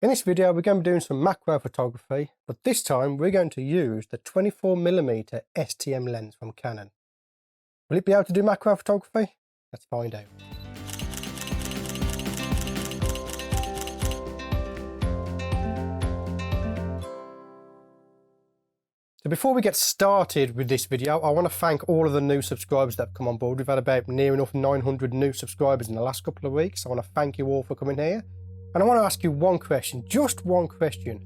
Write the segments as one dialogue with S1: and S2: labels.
S1: In this video, we're going to be doing some macro photography, but this time we're going to use the 24mm STM lens from Canon. Will it be able to do macro photography? Let's find out. So before we get started with this video, I want to thank all of the new subscribers that have come on board. We've had about near enough 900 new subscribers in the last couple of weeks. I want to thank you all for coming here. And I want to ask you one question, just one question.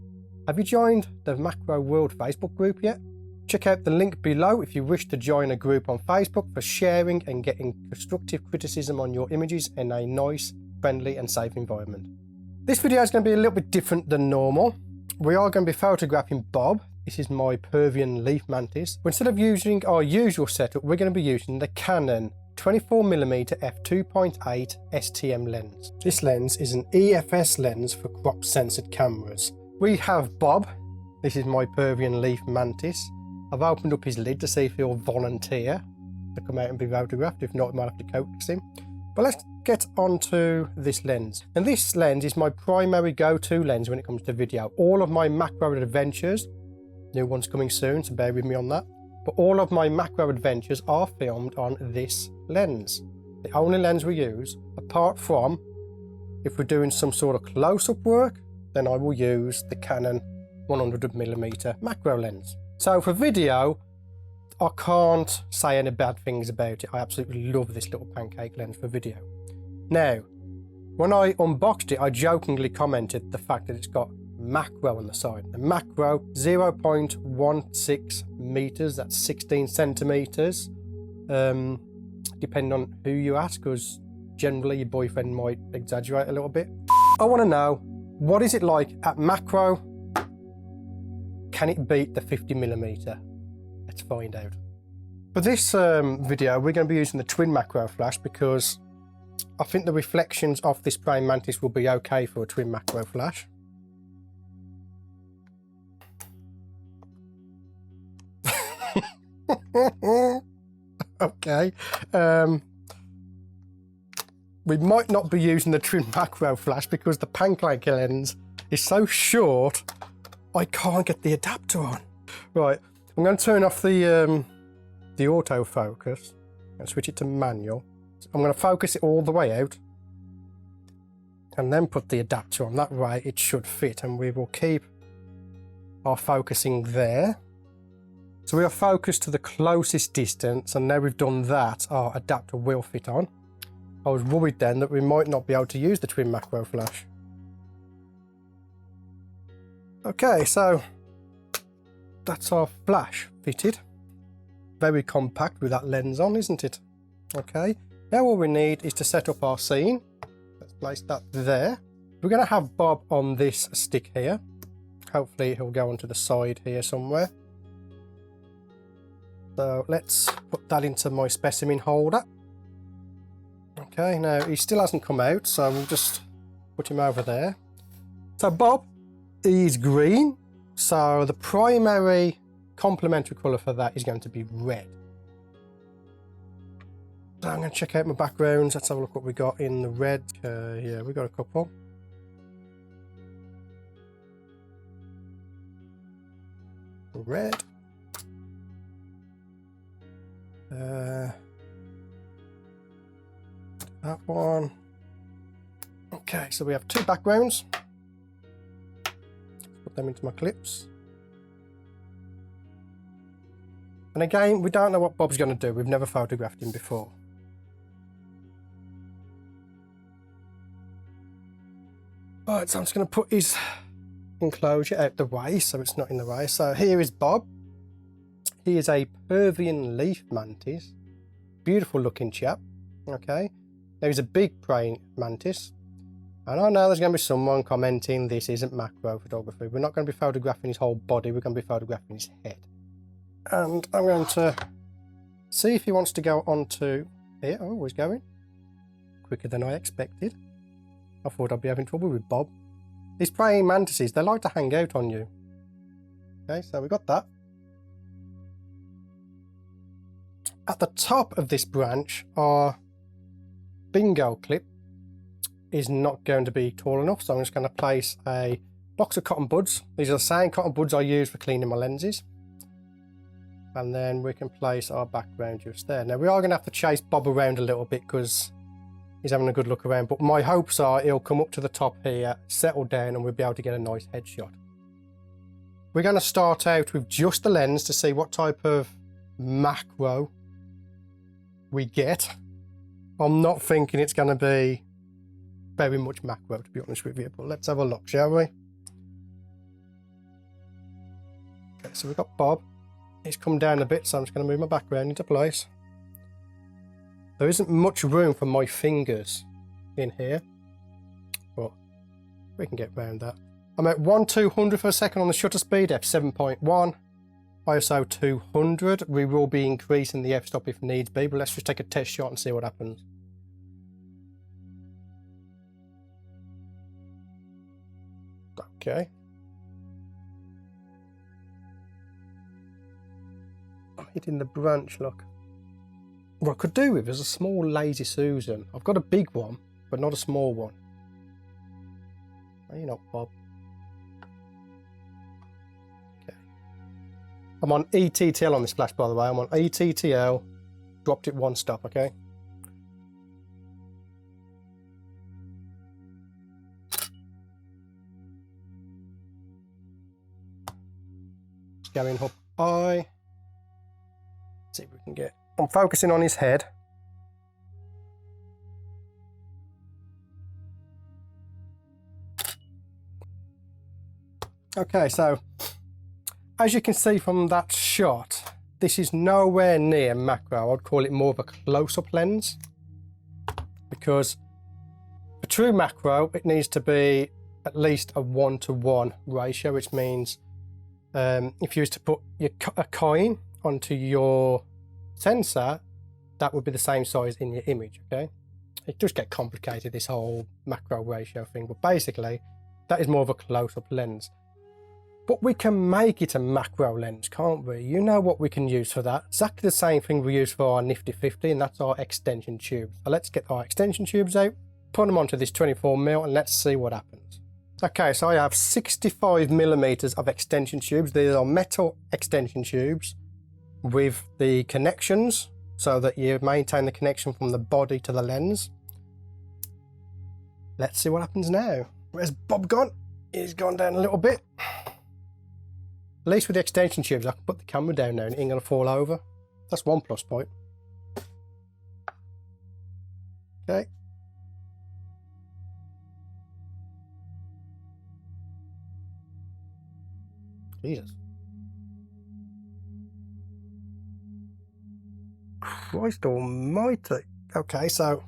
S1: Have you joined the Macro World Facebook group yet? Check out the link below if you wish to join a group on Facebook for sharing and getting constructive criticism on your images in a nice, friendly and safe environment. This video is going to be a little bit different than normal. We are going to be photographing Bob. This is my Peruvian leaf mantis. But instead of using our usual setup, we're going to be using the Canon 24mm f2.8 STM lens. This lens is an EFS lens for crop censored cameras. We have Bob. This is my Peruvian leaf mantis. I've opened up his lid to see if he'll volunteer to come out and be photographed. If not, I might have to coax him. But let's get onto this lens. And this lens is my primary go-to lens when it comes to video. All of my macro adventures, new one's coming soon, so bear with me on that. But all of my macro adventures are filmed on this lens. The only lens we use, apart from if we're doing some sort of close-up work, then I will use the Canon 100mm macro lens. So for video, I can't say any bad things about it. I absolutely love this little pancake lens for video. Now, when I unboxed it, I jokingly commented the fact that it's got macro on the side. The macro 0.16 meters, that's 16 centimeters, depending on who you ask, because generally your boyfriend might exaggerate a little bit. I want to know, what is it like at macro? Can it beat the 50mm? Let's find out. For this video, we're going to be using the twin macro flash because I think the reflections of this praying mantis will be okay for a twin macro flash. Okay, we might not be using the twin macro flash because the pancake lens is so short I can't get the adapter on. Right, I'm going to turn off the autofocus and switch it to manual. I'm going to focus it all the way out and then put the adapter on. That way it should fit, and we will keep our focusing there. So we are focused to the closest distance, and now we've done that, our adapter will fit on. I was worried then that we might not be able to use the twin macro flash. Okay, so that's our flash fitted. Very compact with that lens on, isn't it? Okay, now all we need is to set up our scene. Let's place that there. We're going to have Bob on this stick here. Hopefully he'll go onto the side here somewhere. So let's put that into my specimen holder. Okay, now he still hasn't come out, so we'll just put him over there. So Bob is green, so the primary complementary colour for that is going to be red. So I'm going to check out my backgrounds. Let's have a look what we got in the red. Yeah, we got a couple. Red. That one. Okay, so we have two backgrounds. Let's put them into my clips. And again, we don't know what Bob's going to do. We've never photographed him before. Right, so I'm just going to put his enclosure out the way so it's not in the way. So here is Bob. He is a Peruvian leaf mantis. Beautiful looking chap. Okay. Now he's a big praying mantis. And I know there's going to be someone commenting this isn't macro photography. We're not going to be photographing his whole body. We're going to be photographing his head. And I'm going to see if he wants to go onto here. Oh, he's going quicker than I expected. I thought I'd be having trouble with Bob. These praying mantises, they like to hang out on you. Okay, so we got that. At the top of this branch are bingo clip is not going to be tall enough, so I'm just going to place a box of cotton buds. These are the same cotton buds I use for cleaning my lenses. And then we can place our background just there. Now we are going to have to chase Bob around a little bit because he's having a good look around, but my hopes are he'll come up to the top here, settle down, and we'll be able to get a nice headshot. We're going to start out with just the lens to see what type of macro we get. I'm not thinking it's going to be very much macro, to be honest with you, but let's have a look, shall we? Okay, so we've got Bob. He's come down a bit, so I'm just going to move my background into place. There isn't much room for my fingers in here, but we can get around that. I'm at 1/200 for a second on the shutter speed, f7.1, ISO 200. We will be increasing the f-stop if needs be, but let's just take a test shot and see what happens. Okay. I'm hitting the branch, look. What I could do with is a small Lazy Susan. I've got a big one, but not a small one. No, you're not, Bob. Okay. I'm on ETTL on this flash, by the way. I'm on ETTL. Dropped it one stop, okay? Going up high. See if we can get. I'm focusing on his head. Okay, so as you can see from that shot, this is nowhere near macro. I'd call it more of a close-up lens, because for true macro, it needs to be at least a 1:1 ratio, which means if you was to put a coin onto your sensor, that would be the same size in your image, okay? It does get complicated, this whole macro ratio thing, but basically that is more of a close-up lens. But we can make it a macro lens, can't we? You know what we can use for that. Exactly the same thing we use for our nifty 50, and that's our extension tubes. So let's get our extension tubes out, put them onto this 24mm, and let's see what happens. Okay, so I have 65mm of extension tubes. These are metal extension tubes with the connections so that you maintain the connection from the body to the lens. Let's see what happens now. Where's Bob gone? He's gone down a little bit. At least with the extension tubes, I can put the camera down now and it ain't gonna fall over. That's one plus point. Okay. Jesus. Christ almighty. Okay, so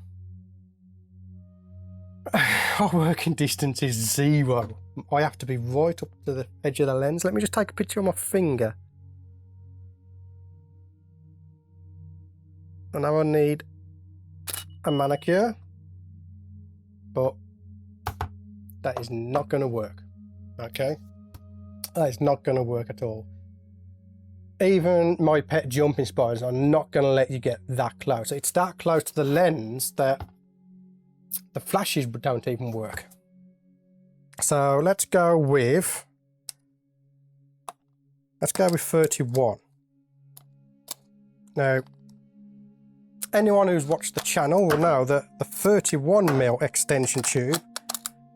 S1: our working distance is 0. I have to be right up to the edge of the lens. Let me just take a picture of my finger. And now I need a manicure, but that is not going to work. Okay, that is not going to work at all. Even my pet jumping spiders are not going to let you get that close. It's that close to the lens that the flashes don't even work. So let's go with 31. Now, anyone who's watched the channel will know that the 31mm extension tube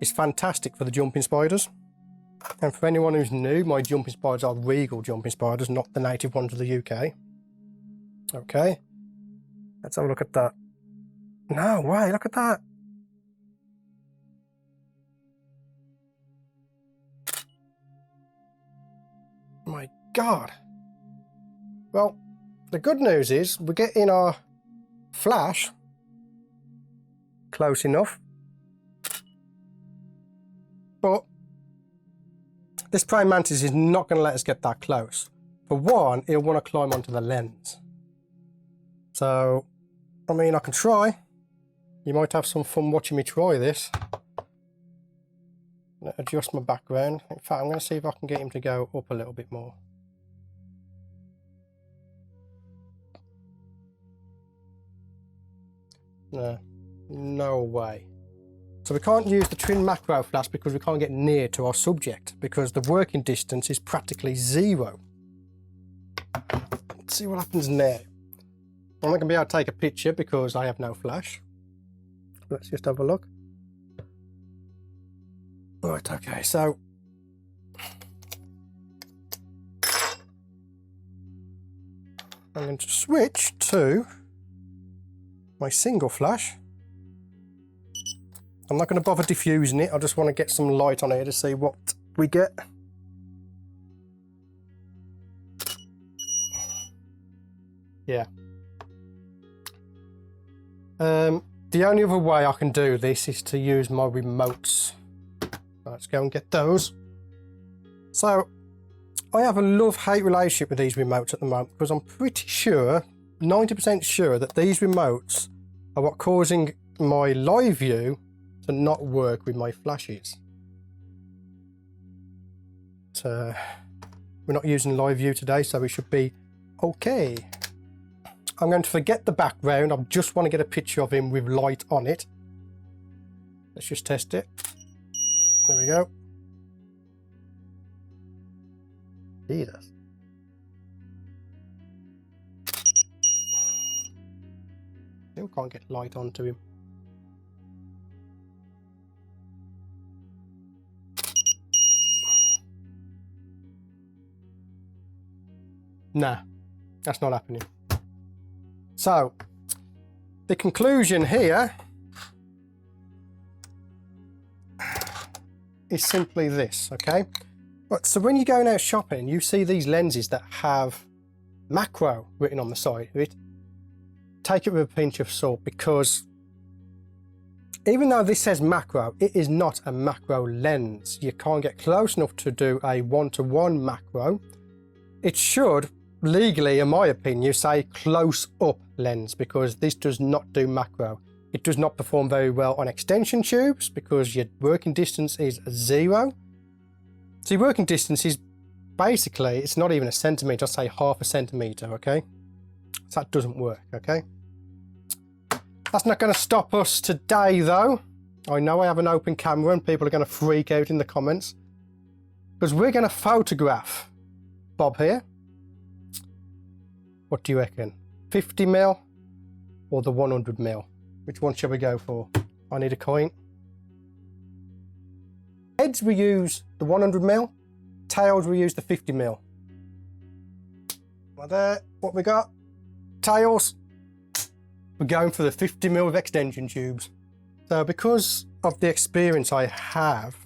S1: is fantastic for the jumping spiders. And for anyone who's new, my jumping spiders are Regal jumping spiders, not the native ones of the UK. Okay, let's have a look at that. No way, look at that. My God. Well, the good news is we're getting our flash close enough, but this praying mantis is not going to let us get that close. For one, it'll want to climb onto the lens. So, I mean, I can try. You might have some fun watching me try this. Adjust my background. In fact, I'm going to see if I can get him to go up a little bit more. No, no way. So we can't use the twin macro flash because we can't get near to our subject because the working distance is practically 0. Let's see what happens now. I'm not going to be able to take a picture because I have no flash. Let's just have a look. Right, okay, so I'm going to switch to my single flash. I'm not going to bother diffusing it, I just want to get some light on here to see what we get. Yeah. The only other way I can do this is to use my remotes. Let's go and get those. So, I have a love-hate relationship with these remotes at the moment because I'm pretty sure, 90% sure, that these remotes are what causing my live view to not work with my flashes. So, we're not using live view today, so we should be okay. I'm going to forget the background. I just want to get a picture of him with light on it. Let's just test it. There we go. Jesus. Still can't get light onto him. Nah, that's not happening. So, the conclusion here is simply this, okay? Right, so when you're going out shopping, you see these lenses that have macro written on the side of it. Take it with a pinch of salt because even though this says macro, it is not a macro lens. You can't get close enough to do a one-to-one macro. It should, legally, in my opinion, say close-up lens because this does not do macro. It does not perform very well on extension tubes because your working distance is 0. So your working distance is basically, it's not even a centimetre, I'd say half a centimetre, okay? So that doesn't work, okay? That's not going to stop us today though. I know I have an open camera and people are going to freak out in the comments because we're going to photograph Bob here. What do you reckon? 50mm or the 100mm? Which one shall we go for? I need a coin. Heads we use the 100mm, tails we use the 50mm. Right there, what we got? Tails. We're going for the 50mm with extension tubes. So because of the experience I have,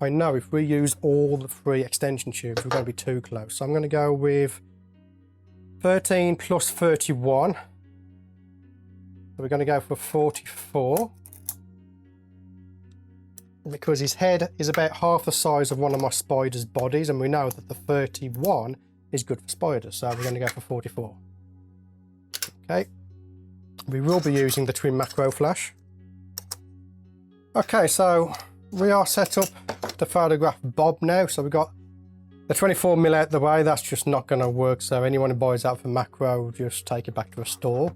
S1: I know if we use all the 3 extension tubes, we're going to be too close. So I'm going to go with 13 plus 31. So we're going to go for 44. Because his head is about half the size of one of my spider's bodies, and we know that the 31 is good for spiders, so we're going to go for 44. Okay. We will be using the twin macro flash. Okay, so we are set up to photograph Bob now. So we've got the 24mm out the way. That's just not going to work. So anyone who buys that for macro, just take it back to a store.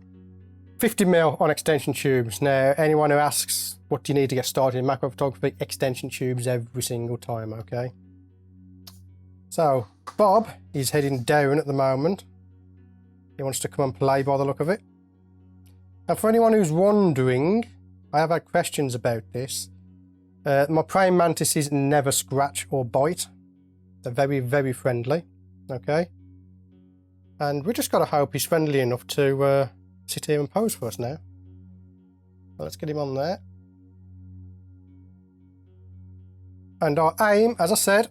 S1: 50mm on extension tubes. Now, anyone who asks, what do you need to get started in macro photography? Extension tubes every single time, okay? So, Bob is heading down at the moment. He wants to come and play by the look of it. Now, for anyone who's wondering, I have had questions about this. My praying mantises never scratch or bite. They're very, very friendly, okay? And we just got to hope he's friendly enough to sit here and pose for us now. So let's get him on there. And our aim, as I said,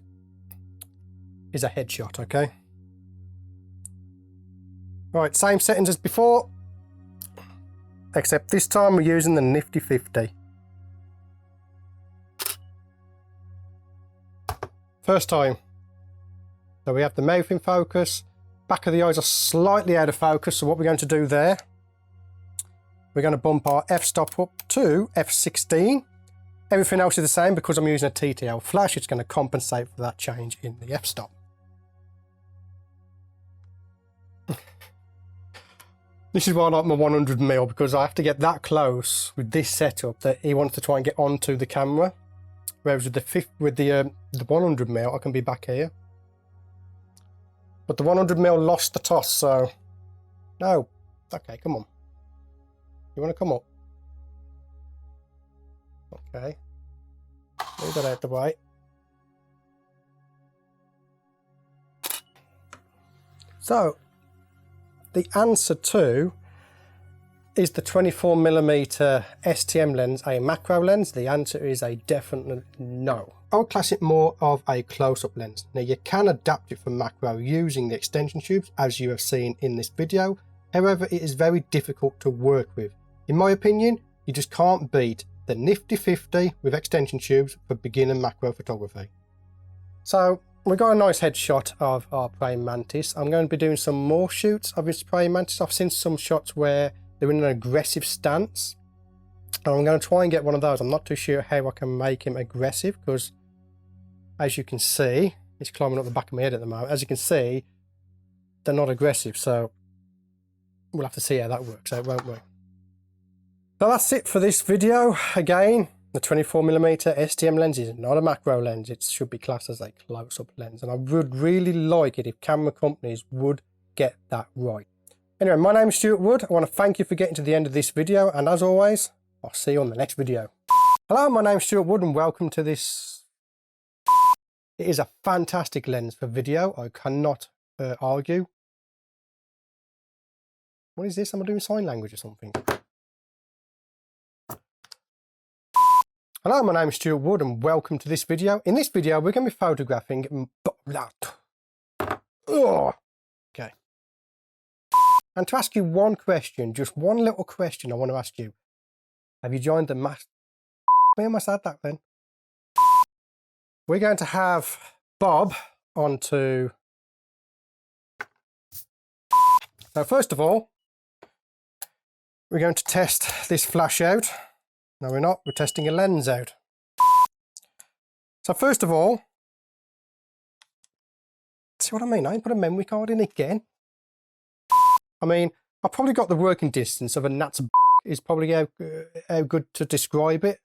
S1: is a headshot, okay? Right, same settings as before, except this time we're using the nifty 50. First time. So we have the mouth in focus, back of the eyes are slightly out of focus, so what we're going to do there, we're going to bump our f-stop up to f16. Everything else is the same because I'm using a TTL flash, it's going to compensate for that change in the f-stop. This is why I like my 100mm, because I have to get that close with this setup that he wants to try and get onto the camera. Whereas with the 100mm, I can be back here. But the 100mm lost the toss, so no. Okay, come on. You want to come up? Okay. Move that out the way. So, the answer to, is the 24mm STM lens a macro lens? The answer is a definite no. I would class it more of a close-up lens. Now you can adapt it for macro using the extension tubes, as you have seen in this video. However, it is very difficult to work with. In my opinion, you just can't beat the nifty 50 with extension tubes for beginner macro photography. So we got a nice headshot of our praying mantis. I'm going to be doing some more shoots of this praying mantis. I've seen some shots where they're in an aggressive stance, and I'm going to try and get one of those. I'm not too sure how I can make him aggressive, because as you can see, he's climbing up the back of my head at the moment. As you can see, they're not aggressive, so we'll have to see how that works out, won't we? So that's it for this video. Again, the 24mm STM lens is not a macro lens. It should be classed as a close-up lens, and I would really like it if camera companies would get that right. Anyway, my name is Stewart Wood. I want to thank you for getting to the end of this video, and as always, I'll see you on the next video. Hello, my name is Stewart Wood, and welcome to this. It is a fantastic lens for video. I cannot argue. What is this? Am I doing sign language or something? Hello, my name is Stewart Wood, and welcome to this video. In this video, we're going to be photographing. Okay. And to ask you one question, just one little question I want to ask you. Have you joined the mass? I almost had that then. We're going to have Bob onto. Now, first of all, we're going to test this flash out. No, we're not. We're testing a lens out. So first of all, see what I mean? I ain't put a memory card in again. I mean, I probably got the working distance of a gnat's is probably how good to describe it.